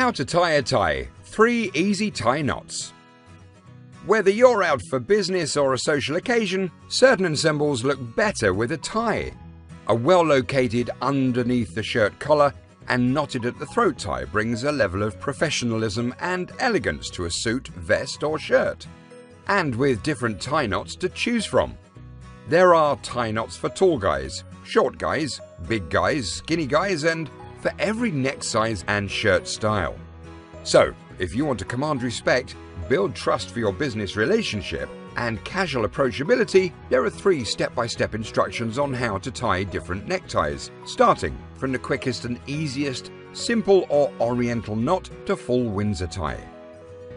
How to tie a tie. 3 easy tie knots. Whether you're out for business or a social occasion, certain ensembles look better with a tie. A well-located underneath the shirt collar and knotted at the throat tie brings a level of professionalism and elegance to a suit, vest or shirt. And with different tie knots to choose from. There are tie knots for tall guys, short guys, big guys, skinny guys, and for every neck size and shirt style. So, if you want to command respect, build trust for your business relationship, and casual approachability, there are 3 step-by-step instructions on how to tie different neckties, starting from the quickest and easiest, simple or oriental knot to full Windsor tie.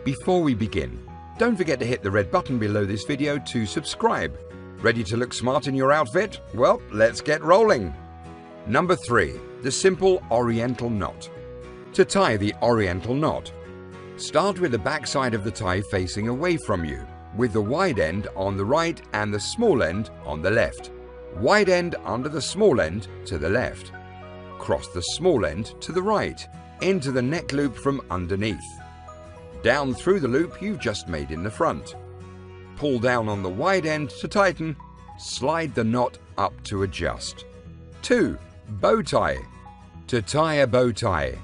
Before we begin, don't forget to hit the red button below this video to subscribe. Ready to look smart in your outfit? Well, let's get rolling. Number 3. The simple oriental knot. To tie the oriental knot, start with the back side of the tie facing away from you, with the wide end on the right and the small end on the left. Wide end under the small end to the left. Cross the small end to the right, into the neck loop from underneath. Down through the loop you've just made in the front. Pull down on the wide end to tighten, slide the knot up to adjust. 2. Bow tie. To tie a bow tie,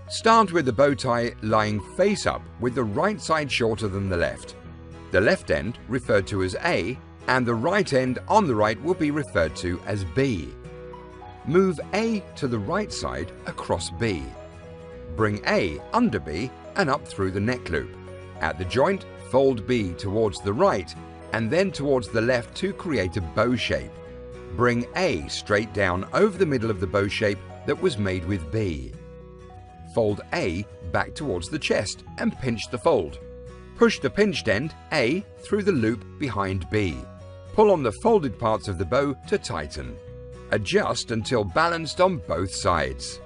start with the bow tie lying face up with the right side shorter than the left. The left end referred to as A and the right end on the right will be referred to as B. Move A to the right side across B. Bring A under B and up through the neck loop. At the joint, fold B towards the right and then towards the left to create a bow shape. Bring A straight down over the middle of the bow shape that was made with B. Fold A back towards the chest and pinch the fold. Push the pinched end, A, through the loop behind B. Pull on the folded parts of the bow to tighten. Adjust until balanced on both sides.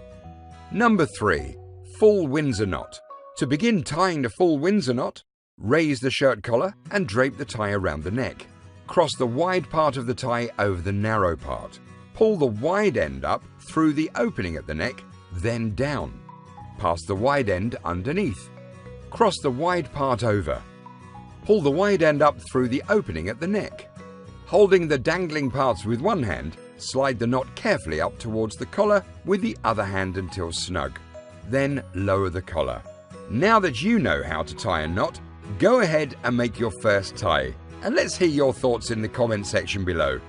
Number 3. Full Windsor knot. To begin tying the full Windsor knot, raise the shirt collar and drape the tie around the neck. Cross the wide part of the tie over the narrow part. Pull the wide end up through the opening at the neck, then down. Pass the wide end underneath. Cross the wide part over. Pull the wide end up through the opening at the neck. Holding the dangling parts with one hand, slide the knot carefully up towards the collar with the other hand until snug. Then lower the collar. Now that you know how to tie a knot, go ahead and make your first tie. And let's hear your thoughts in the comment section below.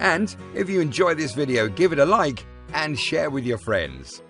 And if you enjoy this video, give it a like and share with your friends.